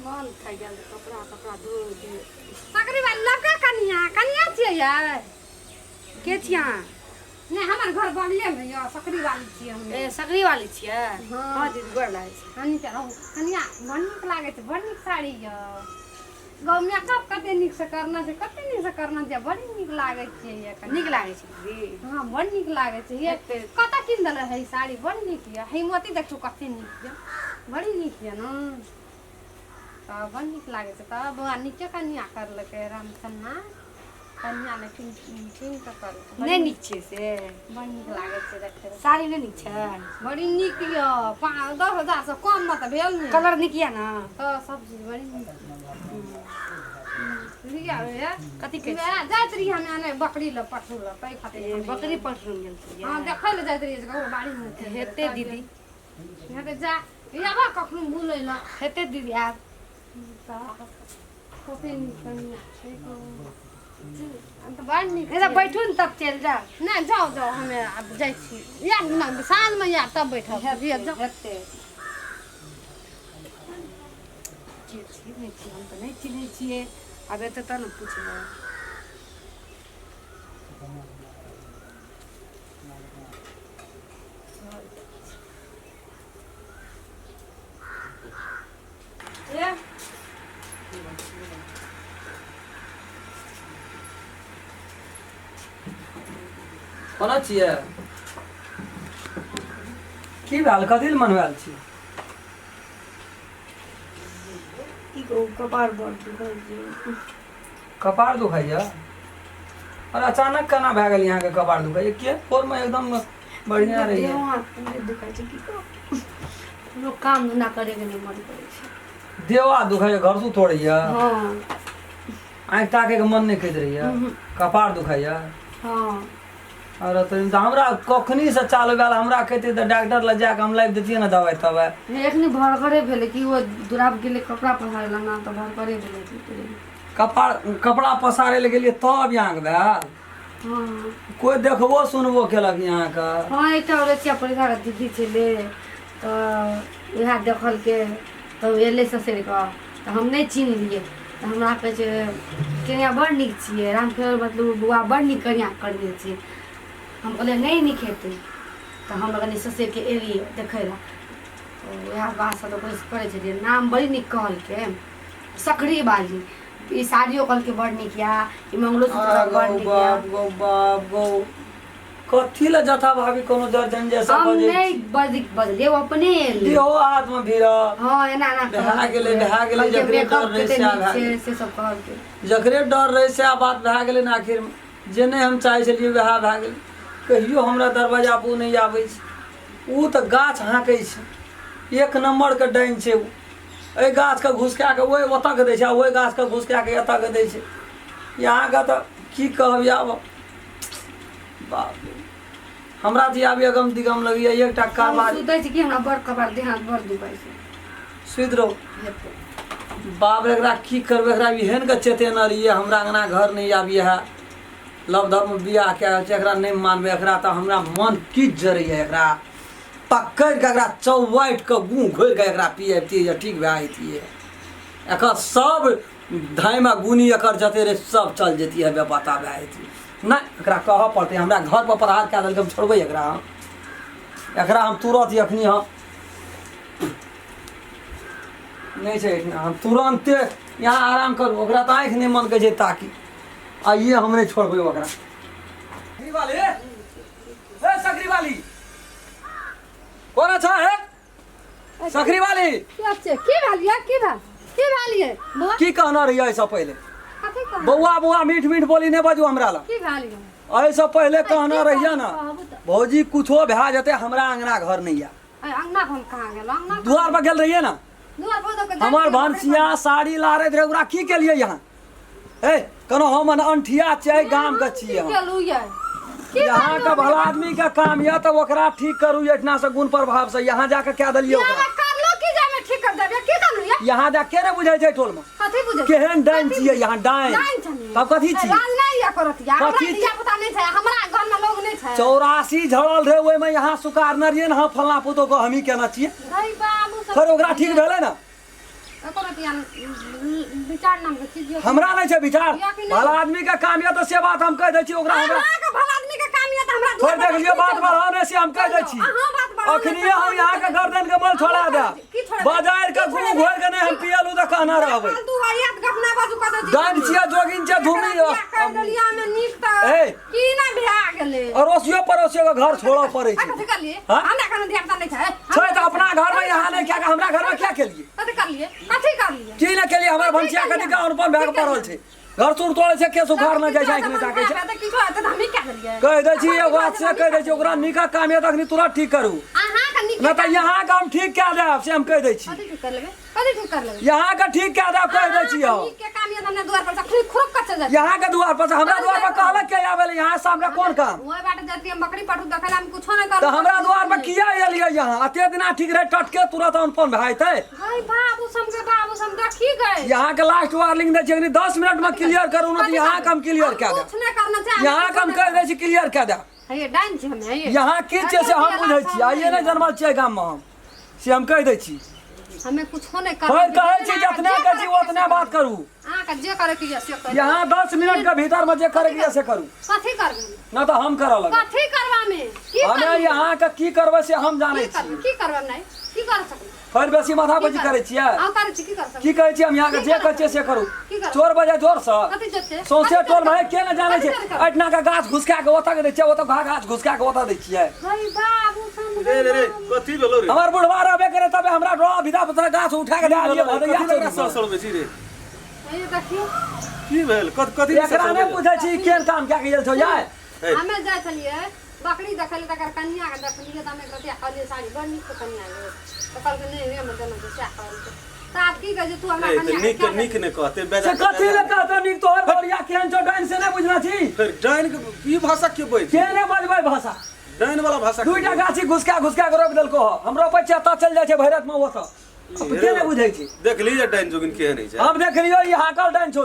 मन खाई गेल कपड़ा धो दिए। सकरी वाली लड़का कनिया छियै यार के छिया? नहीं हमार घर बनले में या सकरी वाली छियै हम। ए सकरी वाली छियै? हां हां दीदी गोर लागै छै। कनिया बड़ नीक लागे छै, बड़ नीक साड़ी य। गाँव में कब कते नीक से करना छै, कते नीक से करना छै, बड़ नीक लागे छै ये। नीक लागै छै दीदी? हां बड़ नीक लागे छै ये। कता किन देले है साड़ी, बड़ नीक य। हे मोती देखू कते नीक य, बड़ी नीक य न। त बड़ नीक लागे छै। त बउआ नीचे कनिया करलकै रामचन्ना कनिया ने चुन के कर नहीं नीक छै से? बड़ नीक लागे छै देखे। साड़ी नहीं नीक छै? बड़ी नीक य। 10,000 से कम मत भेल ने। कलर नीक या ना? त सब चीज बड़ी नीक लिया रे। कथि के जाइत रही हमें ने बकरी ल पठू ल तै खातिर बकरी पटरूम गेल छियै? हां देखै ले जाइत रही ककरो बाड़ी में हेते दीदी। हेते जा याबा कखनो भूलै ल हेते दीदी आब कते नीक कनिया छै को। अंत बड़ नीक एदा बैठू न तब चल जा। नहीं जाओ हमें अब जाई छी या साँझ में या तब बैठब जाओ। हेते के छी नहीं छी हम त नहीं चिन्है छियै। अब एते त न पूछबै। ए कोना छियै? की भेल? कथी लए मनवायल छी? की कहू कपार बड़ दुखाइ छै। कपार दुखाइया? और अचानक केना भए गेल यहाँ के कपार दुखाइया? के फोर में एकदम बढ़िया रही है। देह हाथ नहीं दुखाइ छै की कहू। लोग काम धंधा करे के नहीं मन करे छै। देवा दुखाइया घर से तोड़ैया? हां आँख ताके के मन नहीं कहैत रहैया? कपार दुखाइया? हां और तो हमरा कखनी से चालू भेल हमरा कहते त डॉक्टर ल जाके हम लाइव देतिए ना दवाई तब। एखनी भरकरे भेले कि वो दुराब गेले कपड़ा पसारे ला ना त भरकरे भेले। कपड़ा पसारे ले गेलिए तब यहाँ के भेल? हां कोई देखबो सुनबो केलक यहाँ का? हां एकटा औरतिया परीक्षा के दीदी छले तो वह देखल के तो एले ससुर का तो हम नहीं चिन्ह लिए। तो हमरा कहे छै कन्या बड़ नीक छियै, रामखेर मतलब बुआ बड़ नीक कन्या करने छियै। हम कहलिए नहीं नीक हेतै। तो हम कनी ससुर के एलिए देखै ला तो वह बात से तो कोशिश करे छलिए। नाम बड़ी नीक कहल के सकरी वाली। ई साड़ियों कहल के बड़ नीक या, ई मंगलसूत्र बड़ नीक या। बाप गो कथी ल जथा भाभी कोनो दर्जन जैसा हम बजे नहीं बदले वो अपने एले। देहो हाथ में भीड़ हां एना ना भए गेलै जकरे डर रहे से आ से सब कहल के जकरे डर रहे से आ बात भए गेलै ना। आखिर जे नहीं हम चाहे छलिए वह भए गेल। कहियो हमरा दरवाजा पर नहीं आबै छै। ऊ त गाछ हाँकै छै, एक नंबर के डाइन छै। ए गाछ के घुसका के ओए ओतऽ के दै छै, ओए गाछ के घुसका के एतऽ के दै छै। यहाँ का त की कहब आब बाप रे। हमरा त आब अगम दिगम लगैया एकटा कारबार सुतै छै कि हमरा बड़ कपार देह हाथ बड़ दुखाइ छै। सुति रहो बाप रे। एकरा की करबै? एकरा एहन के चेतना रहिए हमरा अंगना घर नहीं आबिए है। लव धर्म बियाह के एकरा नहीं मानबे। एकरा त हमरा मन की जरैया। एकरा पकड़ के एकरा चौवाइट के गूँ घोर के एकरा पियबतिए ठीक भए जतिए। एकर सब धाइमा गुनी एकर जते रे सब चल जतिए बेपता भए जतिए। नहीं एकरा कह पड़ते हमरा घर पर प्रहार कए देलकै हम छोड़बै एकरा? एकरा हम तुरंत अखनी हम नहीं छै हम तुरंते यहाँ आराम करू। ओकरा त आँखि नहीं मन कहै छै ताकि आइए हम नहीं छोड़बै ओकरा। सकरी वाली ए सकरी वाली कोना छ है? सकरी वाली क्या छै की भालिया की भालिए बुआ की कहना रहिए ऐसा पहले? कथि कह बउआ बुआ मीठ मीठ बोली नहीं बाजू हमरा ला। की भालिए ऐसा पहले कहना रहिए ना भौजी कुछो भए जते हमरा अंगना घर नहीं आ। अंगना हम कहां गेल? अंगना द्वार पर गेल रहिए ना। दुआर पर तो हमार भंसिया साड़ी लारैत रहे ओकरा की केलिए यहाँ? ए कनो हम अंठिया छै गाम के छिए हम। केलु ये यहाँ का भला आदमी का काम या तो ओकरा ठीक करू एठना से गुण प्रभाव से। यहाँ जाके क्या दलिए ओकरा? कर लो की जामे ठीक कर देबे की करलु ये? यहाँ जा के रे बुझाई छै टोल में कथि बुझे केहन डाइन छिए यहाँ डाइन? तब कथी छी? राज नहीं या करत या हमरा कथी दिया पता नहीं छै, हमरा घर में लोग नहीं छै। 84 झड़ल रहे ओय में यहाँ सुकार न रहिए ना फलना पुतो को हमी केना छिए। भाई बाबू सब फिर ओकरा ठीक भेले ना? एको रतिया विचार नाम के चीज हमरा नहीं छै विचार या कि नहीं? भला आदमी के काम ये तो से बात हम कह दै छी ओकरा हमरा अहाँ के भला आदमी के काम ये त हमरा थोड़ देख लियो बात बढ़ाने से हम कह दै छी अहाँ बात बढ़ाओ अखनी हम यहाँ के गर्दन के मल छोड़ा दे की छोड़ा दे? बाजार के की घूम छोड़ा दे? घोर के नहीं हम पियलू तो कहना रहबै फालतू वारियात गप ना बाजू कत जी डाइन छिया जोगिन छै धूमी डलिया में नीक त ए। की ना भे गेले अड़ोसियो पड़ोसियो के घर छोड़ो पड़े छै कथि कर लिए हाँ? हमरा कोनो ध्यान नहीं छै छै तो अपना घर में यहाँ नहीं क्या हमरा घर में क्या केलिए कथि कर लिए कथि कर लिए की न केलिए हमर भंसिया कथि का अनुपम भाग पड़ल छै घर सुर तोड़े छै के सुखार न जाय छै आंख में ताके छै त किछो त हम क्या करिए कह दै छी एगो बात से कह दै छी ओकरा निका काम ये तखनी तुरंत ठीक करू अहाँ के नीक न त यहाँ के हम ठीक कए देब से हम कह दै छी कथि ठीक कर लेबे कथि ठीक कर लेबे यहाँ के ठीक कए देब कह दै छी हम नीक के काम ये हमने द्वार पर से खुरक कच्चे जाते यहाँ के द्वार पर से हमरा द्वार पर कहलक के आवेले यहाँ सामने कोन काम ओए बाटे जाती हम बकरी पटू देखला हम कुछो नहीं कर तो हमरा द्वार पर किया एलिए यहाँ अते दिना ठीक रहे टटके तुरंत अनुपम भाईते भाई बाबू सम देखी गए यहाँ के लास्ट वार्निंग दे छै 10 मिनट में क्लियर करू न यहाँ के हम क्लियर कए कुछ देब नहीं करना चाहिए यहाँ के हम कह दै छी क्लियर कए देब ये डाइन छी हमें ये यहाँ की छै से हम बुझै छी आइए नहीं जन्मल छियै गाम में हम से हम कह दै छी हमें कुछो नहीं होय करना कहै छी जितने कहै छी उतने बात करू हां का जे करे की से कर यहाँ 10 मिनट के भीतर में जे करे के से करू कथि करबे न तो हम करऽ लग कथि करबा में की हमें करबे यहाँ के की करबै से हम जानै छी की करबे नहीं की कर सकबे फिर बेसी माथा बजी करै छियै हां करे छी की कर सकबे की कहै छी हम यहाँ के जे कहै छियै से करू की कर चोर बजे जोर से कथि जते सौंसे टोल में के न जानै छै अटना के गाछ घुसका के ओतऽ के दै छियै ओतऽ गाछ घुसका के ओतऽ दै छियै भाई बाबू सम रे कथी भेलो रे हमर बुढ़वा रहबे करे तबे हमरा डोरा विधा पत्र गाछ उठा के दे दिए भदैया कथी लगा ससुर बेची रे ये देखियो की भेल कथी एकरा नै बुझै छी केन काम क्या गेल छौ यार हमें जाय छलिए बकरी देखल तकर कन्या के देखलिए त हमें कहलिए खाली साड़ी बड़ नीक कन्या ले तो कल के नहीं रे मदन से क्या कर त आप की कहे तू हमरा कन्या नीक ने कहते से बेजा कथी ले कहतो निक तोहर भरिया केहन छौ डाइन से नै बुझना छी फिर डाइन के ई भाषा के बोल के नै बजबै भाषा डाइन वाला भाषा दुईटा गाछी घुसका के रोक देलको हमरो पछा त चल जाय छै भैरत में ओतऽ अब के नै बुझै छी देख लीजिए डाइन जोगिन के नहीं छै हम देख लियो ई हाकल डाइन छौ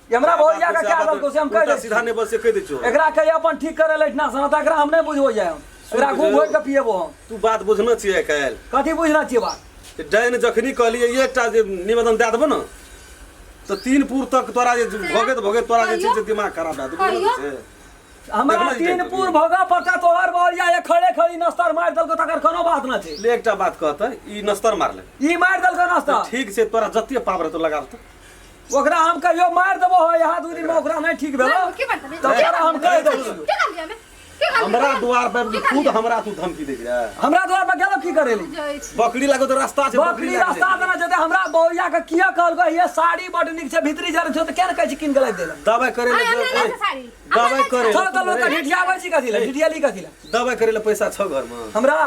ये हमरा भरिया का क्या दलको से हम कह दै सीधा ने बस से कह दे छो एकरा कहिए अपन ठीक करे लइठना सना त एकरा हम नै बुझबो जाय हम एकरा घूम घोर के पिएबो हम तू बात बुझना चाहिए काल कथी बुझना छियै बात डाइन जखनी कहलिए एकटा जे निवेदन दे देबो न तो 3 पुर तक तोरा जे भोगे तोरा जे छै दिमाग खराब भए तू हमरा 3 पुर भोगा पड़ता तोहर बरिया ये खड़े खड़ी नस्तर मार दलको तकर कोनो बात न छै ले एकटा बात कहत ई नस्तर मारले ई मार दलको नस्तर ठीक से तोरा जत्ते पावर तो लगाव त ओकरा हम कहियो मार देबो हो यहाँ 2 दिन में ओकरा नहीं ठीक भेलो की बात है तो ओकरा हम कह दै छी की कर लिया मैं की कर हमरा द्वार पर खुद हमरा तू धमकी दे रे हमरा द्वार पर गेलो की करेली बकरी लागो तो रास्ता छै बकरी रास्ता देना जते हमरा बौरिया के किया कहलको ये साड़ी बड निक छै भीतरी जर छै त केन कहै छी किन गलै देला दवाई करे ले साड़ी दवाई करे चल त लोग ढिठियाबै छी कथि ले ढिठियाली कथि ले दवाई करे ले पैसा छ घर में हमरा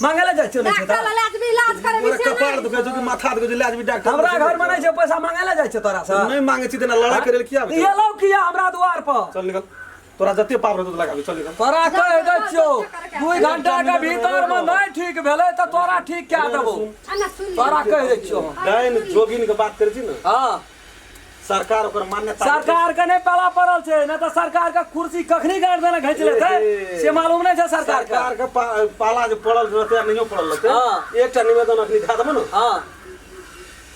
मांगले जाय छै नै छै डॉक्टर वाला आदमी इलाज करे पूरा विषय कपार दुखे जो कि माथा दुखे जो लाज भी डॉक्टर हमरा घर में नै छै पैसा मांगले जाय छै तोरा से नहीं मांगे छी तना लड़ाई करे ले किया ये लो किया हमरा द्वार पर चल निकल तोरा जत्ते पावर तो लगाबे चल निकल तोरा कह दै छियो 2 घंटा के भीतर में नहीं ठीक भेलै त तोरा ठीक क्या देबो अन्ना सुन तोरा कह दै छियो डाइन जोगिन के बात करे छी न हां सरकार ओकर मान्यता सरकार के नहीं पला पड़ल छै न त सरकार का कुर्सी कखनी गाड़ देना घिच लेतै से मालूम नहीं छै सरकार का सरकार के पाला जो पड़ल रहते नहीं पड़ल रहते हाँ। एकटा निवेदन अखनी दे देबो न हां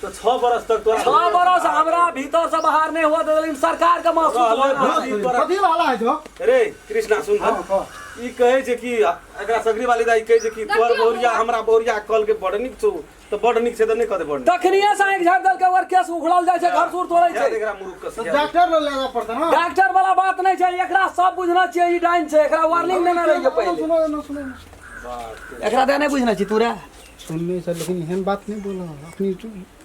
तो 6 बरस तक तोरा 6 बरस हमरा भीतर से बाहर नहीं हुआ लेकिन सरकार का महसूस होना कथी वाला है जो रे कृष्णा सुन त ई कहे छै कि एकरा सगरी वाली दाई कहे छै कि तोर बहुरिया हमरा बहुरिया कल के बड़ निक छौ तो बड़ निक छै त नहीं कदे बड़ तखनिए से एक झाड़ दल के ओर केस उखड़ल जाय छै घर सुर तोड़ै छै एकरा मुरुख तो के डॉक्टर लो लेना पड़ता ना डॉक्टर वाला बात नहीं छै एकरा सब बुझना चाहिए ई डाइन छै एकरा वार्निंग देना रहिए पहले सुनो एकरा दे नहीं बुझना छी तोरा सुनने सर लेकिन एहन बात नहीं बोला अपनी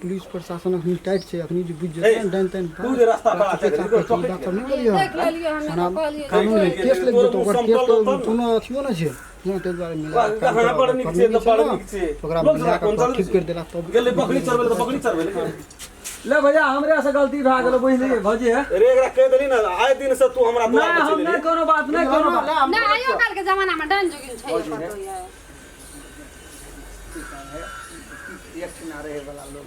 पुलिस प्रशासन अपनी टाइट से अपनी जो बुझ जाए डाइन टाइन तू जे रास्ता बड़ा छै बात नहीं बोलियो देख लेलिए हमें कहलिए कानून है केस लग जेतो ओकर केस तो कोनो अथियो ना छै यहाँ ते द्वारा मिला कहां बड़ निक छै त बड़ निक छै ओकरा मिला के ठीक कर देला तब गेले बकरी चरबे त बकरी चरबे ले भैया हमरे से गलती भए गेल बुझली भौजी है रे एकरा कह देली ना आए दिन से तू हमरा नहीं हम नहीं कोनो बात नहीं कोनो बात ना आयो काल के जमाना में डाइन जोगिन छै पतो ये एक किनारे वाला लोग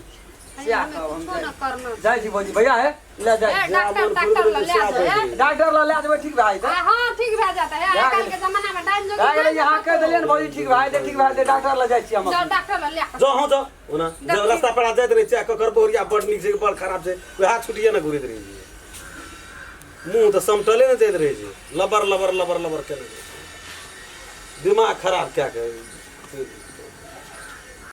से हमें कहब हम कुछो न करना जाइ छी भौजी भैया है ले जाए डॉक्टर ले आ जाए डॉक्टर ला ले जेबै ठीक भाई त हाँ ठीक भए जाता है जा आजकल के जमाना में डाइन जा गेलै यहाँ कह देलियै न भौजी ठीक भाई दे ठीक भाई दे डॉक्टर ला जाइ छी हम डॉक्टर ले आ जो हो जो ओना जब रास्ता पर आ जाइत रहे छै ककर बोरिया बड़ नीक छै बड़ खराब छै वएह छुटिए न घुरैत रहे छै मुंह तो समटले न जाइत रहे छै लबर लबर लबर लबर केने दिमाग खराब क्या के